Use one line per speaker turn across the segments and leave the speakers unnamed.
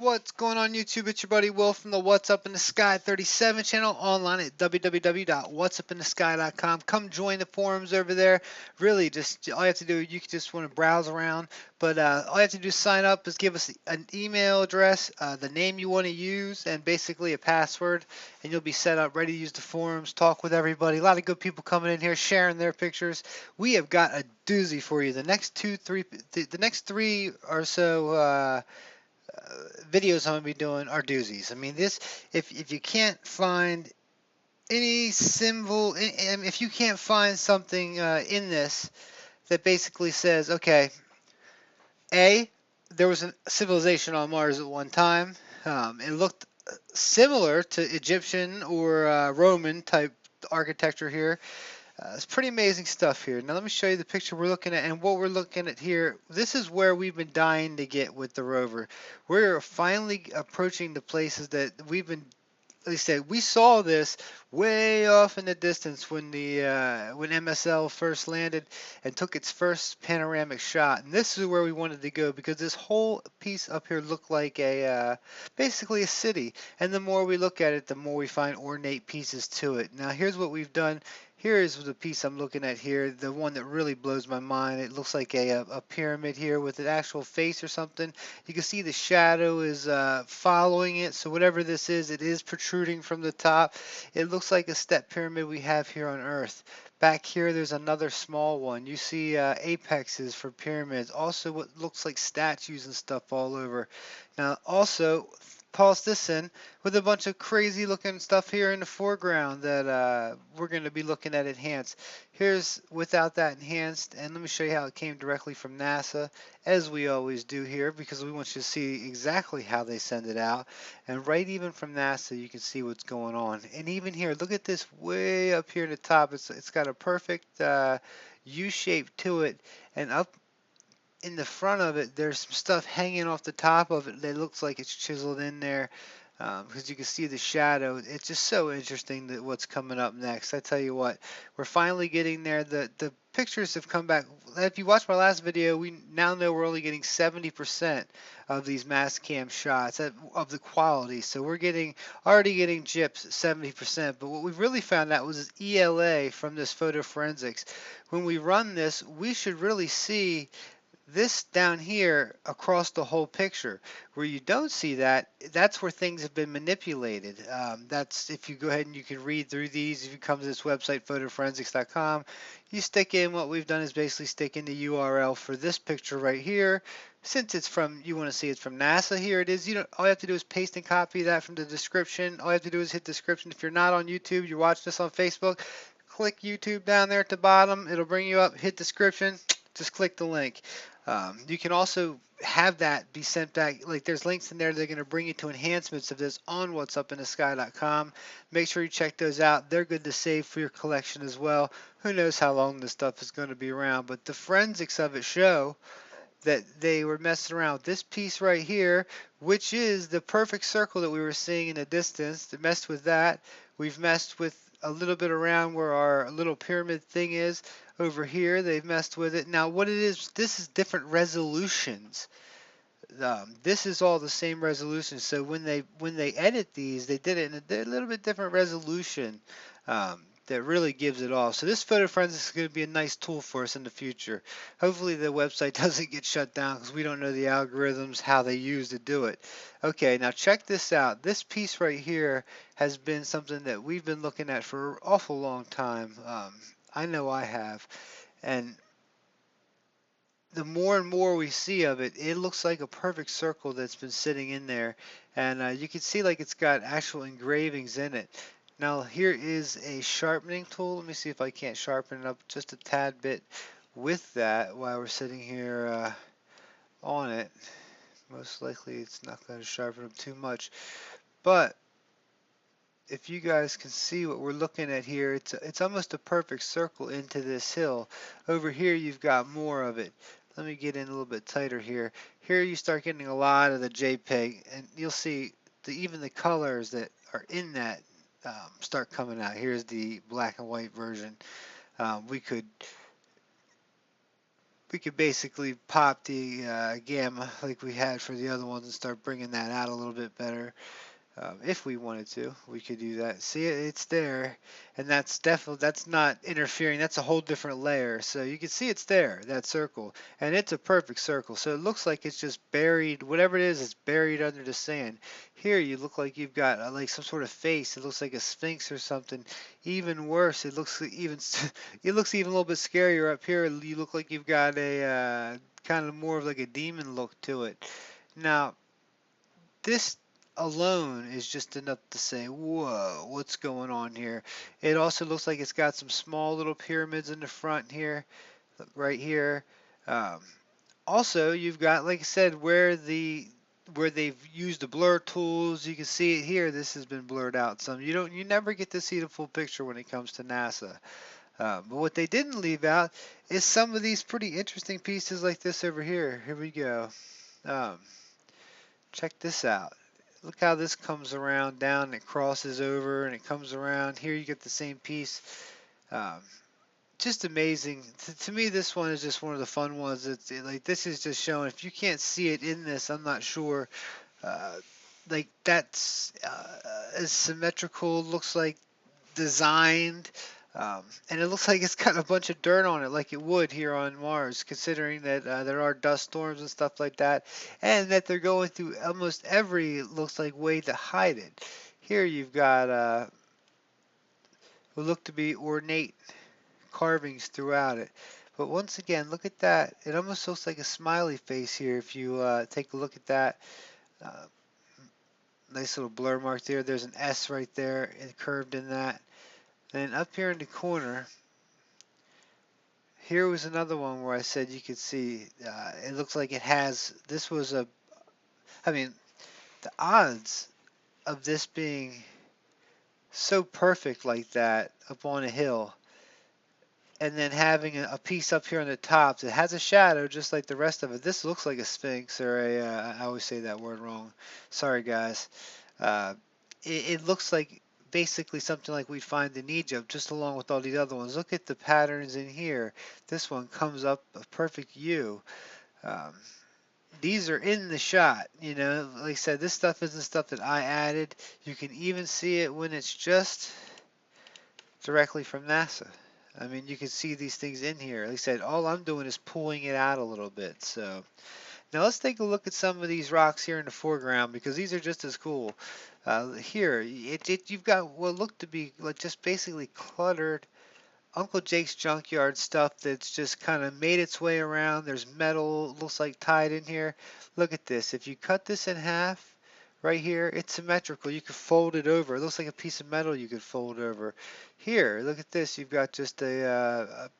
What's going on YouTube? It's your buddy Will from the What's Up in the Sky 37 channel, online at www.whatsupinthesky.com. Come join the forums over there. Really, just all you have to do, you can just want to browse around, but all you have to do is sign up, is give us an email address, the name you want to use, and basically a password, and you'll be set up, ready to use the forums, talk with everybody. A lot of good people coming in here, sharing their pictures. We have got a doozy for you. The next the next three or so videos I'm gonna be doing are doozies. I mean, this, if you can't find any symbol, if you can't find something in this that basically says, okay, A, there was a civilization on Mars at one time. It looked similar to Egyptian or Roman type architecture here. It's pretty amazing stuff here. Now let me show you the picture we're looking at, and what we're looking at here. This is where we've been dying to get with the rover. We're finally approaching the places that we've been. Like I said, we saw this way off in the distance when when MSL first landed and took its first panoramic shot. And this is where we wanted to go because this whole piece up here looked like a basically a city. And the more we look at it, the more we find ornate pieces to it. Now here's what we've done. Here is the piece I'm looking at here, the one that really blows my mind. It looks like a pyramid here with an actual face or something. You can see the shadow is following it, so whatever this is, it is protruding from the top. It looks like a step pyramid we have here on Earth. Back here, there's another small one. You see apexes for pyramids. Also, what looks like statues and stuff all over. Now, also, pause this in with a bunch of crazy looking stuff here in the foreground that we're going to be looking at enhanced. Here's without that enhanced, and let me show you how it came directly from NASA, as we always do here, because we want you to see exactly how they send it out. And right even from NASA, you can see what's going on. And even here, look at this way up here at the top. It's got a perfect U shape to it, and up in the front of it, there's some stuff hanging off the top of it that looks like it's chiseled in there, because you can see the shadow. It's just so interesting that what's coming up next. I tell you what, we're finally getting there. The pictures have come back. If you watched my last video, we now know we're only getting 70% of these mass cam shots of the quality. So we're already getting gyps at 70%. But what we really found out was ELA from this photo forensics. When we run this, we should really see this down here across the whole picture. Where you don't see that, that's where things have been manipulated. That's, if you go ahead and you can read through these, if you come to this website, photoforensics.com, you stick in, what we've done is basically stick in the URL for this picture right here. Since it's from, you want to see it's from NASA, here it is. All you have to do is paste and copy that from the description. All you have to do is hit description. If you're not on YouTube, you're watching this on Facebook, click YouTube down there at the bottom. It'll bring you up, hit description, just click the link. You can also have that be sent back. Like, there's links in there that are going to bring you to enhancements of this on whatsupinthesky.com. Make sure you check those out. They're good to save for your collection as well. Who knows how long this stuff is going to be around, but the forensics of it show that they were messing around with this piece right here, which is the perfect circle that we were seeing in the distance. They messed with that. We've messed with a little bit around where our little pyramid thing is over here. They've messed with it. Now what it is, this is different resolutions. This is all the same resolution. So when they edit these, they did it in a little bit different resolution. That really gives it all. So this photo forensics is going to be a nice tool for us in the future. Hopefully the website doesn't get shut down because we don't know the algorithms, how they use to do it. Okay, now check this out. This piece right here has been something that we've been looking at for an awful long time. I know I have. And the more and more we see of it, it looks like a perfect circle that's been sitting in there. And you can see like it's got actual engravings in it. Now here is a sharpening tool. Let me see if I can't sharpen it up just a tad bit with that while we're sitting here on it. Most likely it's not going to sharpen up too much. But if you guys can see what we're looking at here, it's almost a perfect circle into this hill. Over here you've got more of it. Let me get in a little bit tighter here. Here you start getting a lot of the JPEG, and you'll see even the colors that are in that start coming out. Here's the black and white version. We could we could basically pop the gamma like we had for the other ones and start bringing that out a little bit better. If we wanted to, we could do that. See, it's there, and that's not interfering. That's a whole different layer. So you can see it's there, that circle, and it's a perfect circle. So it looks like it's just buried, whatever it is, it's buried under the sand. Here you look like you've got like some sort of face. It looks like a sphinx or something. Even worse, it looks even it looks even a little bit scarier up here. You look like you've got a kind of more of like a demon look to it. Now this alone is just enough to say, whoa, what's going on here? It also looks like it's got some small little pyramids in the front here, right here. Um, Also, you've got, like I said, where they've used the blur tools. You can see it here. This has been blurred out some. You never get to see the full picture when it comes to NASA. But what they didn't leave out is some of these pretty interesting pieces like this over here. Here we go. Um, Check this out. Look how this comes around down and it crosses over and it comes around. Here you get the same piece. Um, just amazing. To me, this one is just one of the fun ones. Like this is just showing. If you can't see it in this, I'm not sure. Uh, like that's as symmetrical. Looks like designed. And it looks like it's got a bunch of dirt on it, like it would here on Mars, considering that there are dust storms and stuff like that, and that they're going through almost every, looks like, way to hide it. Here you've got what look to be ornate carvings throughout it. But once again, look at that. It almost looks like a smiley face here if you take a look at that. Uh, Nice little blur mark there. There's an S right there and curved in that. And up here in the corner, here was another one where I said you could see, it looks like it has, this was a, I mean, the odds of this being so perfect like that up on a hill, and then having a piece up here on the top that has a shadow just like the rest of it. This looks like a sphinx or I always say that word wrong. Sorry guys. Uh, it looks like basically something like we'd find in Egypt, just along with all these other ones. Look at the patterns in here. This one comes up a perfect U. Um, these are in the shot, like I said, this stuff isn't stuff that I added. You can even see it when it's just directly from NASA. I mean, you can see these things in here. Like I said, all I'm doing is pulling it out a little bit. So now let's take a look at some of these rocks here in the foreground because these are just as cool. Here, you've got what look to be like just basically cluttered Uncle Jake's junkyard stuff that's just kind of made its way around. There's metal, looks like tied in here. Look at this. If you cut this in half right here, it's symmetrical. You could fold it over. It looks like a piece of metal you could fold over. Here, look at this. You've got just a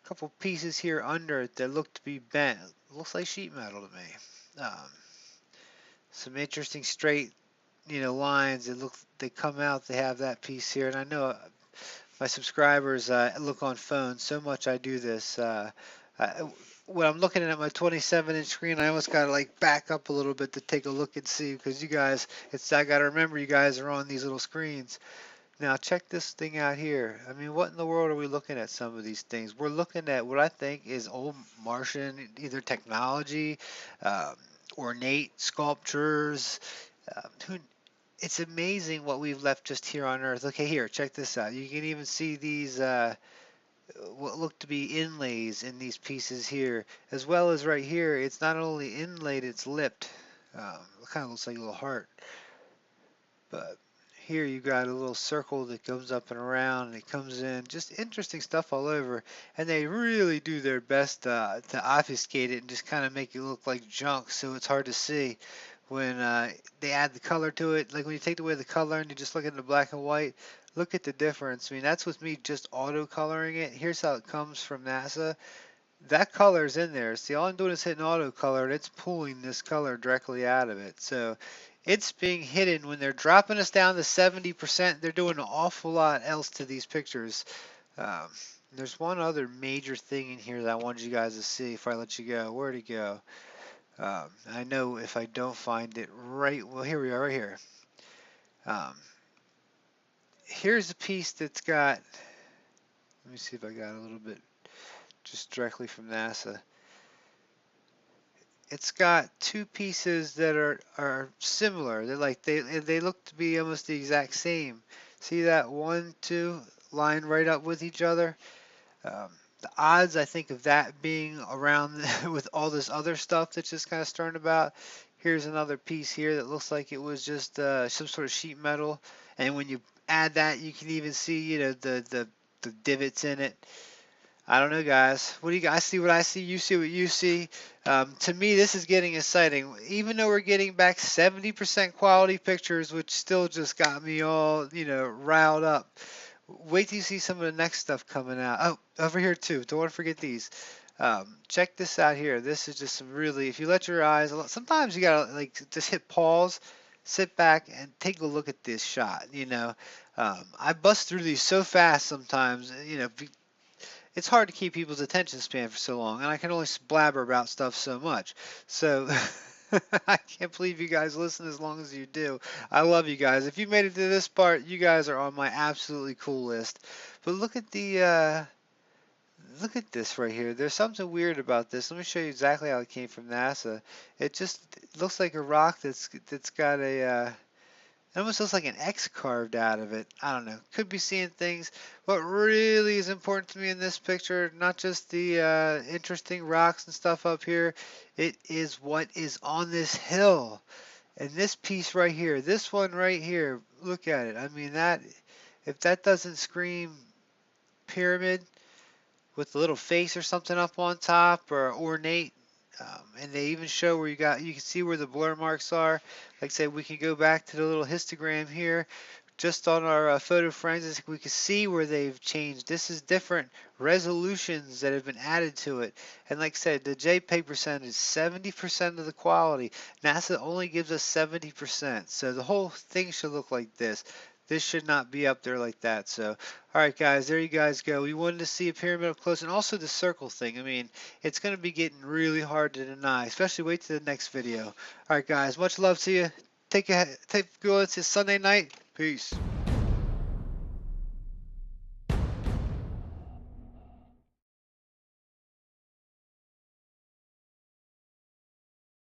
couple pieces here under it that look to be bent. It looks like sheet metal to me. Some interesting straight, lines. They come out. They have that piece here, and I know my subscribers look on phones so much. I do this. I, when I'm looking at my 27-inch screen, I almost gotta like back up a little bit to take a look and see because you guys, I gotta remember you guys are on these little screens. Now check this thing out here. I mean, what in the world are we looking at? Some of these things we're looking at what I think is old Martian either technology, um, ornate sculptures. Who It's amazing what we've left just here on Earth. Okay, here, check this out. You can even see these, what look to be inlays in these pieces here, as well as right here. It's not only inlaid, it's lipped. It kind of looks like a little heart. But here you got a little circle that goes up and around and it comes in. Just interesting stuff all over. And they really do their best to obfuscate it and just kind of make it look like junk so it's hard to see when they add the color to it. Like when you take away the color and you just look at the black and white, look at the difference. I mean, that's with me just auto coloring it. Here's how it comes from NASA. That color is in there. See, all I'm doing is hitting auto color and it's pulling this color directly out of it. So it's being hidden when they're dropping us down to 70%. They're doing an awful lot else to these pictures. Um, there's one other major thing in here that I wanted you guys to see before I let you go. Where'd it go? I know if I don't find it right, well, here we are, right here. Um, Here's a piece that's got, let me see if I got a little bit just directly from NASA. It's got two pieces that are similar. They look to be almost the exact same. See that 1, 2 line right up with each other? The odds, I think, of that being around with all this other stuff that's just kind of starting about. Here's another piece here that looks like it was just some sort of sheet metal, and when you add that, you can even see, the divots in it. I don't know, guys. What do you guys see? What I see, you see what you see. To me, this is getting exciting. Even though we're getting back 70% quality pictures, which still just got me all, riled up. Wait till you see some of the next stuff coming out. Oh, over here too. Don't want to forget these. Check this out here. This is just some really, if you let your eyes, sometimes you gotta like just hit pause, sit back, and take a look at this shot. I bust through these so fast sometimes. It's hard to keep people's attention span for so long, and I can only blabber about stuff so much. So I can't believe you guys listen as long as you do. I love you guys. If you made it to this part, you guys are on my absolutely cool list. But look at this right here. There's something weird about this. Let me show you exactly how it came from NASA. It looks like a rock that's got it almost looks like an X carved out of it. I don't know. Could be seeing things. What really is important to me in this picture, not just the interesting rocks and stuff up here, it is what is on this hill. And this piece right here, this one right here, look at it. I mean, if that doesn't scream pyramid with a little face or something up on top or ornate, and they even show where you can see where the blur marks are. Like I said, we can go back to the little histogram here. Just on our photo forensics, we can see where they've changed. This is different resolutions that have been added to it. And like I said, the JPEG percent is 70% of the quality. NASA only gives us 70%. So the whole thing should look like this. This should not be up there like that. So, all right, guys, there you guys go. We wanted to see a pyramid up close, and also the circle thing. I mean, it's going to be getting really hard to deny, especially wait to the next video. All right, guys, much love to you. Take good. It's Sunday night. Peace.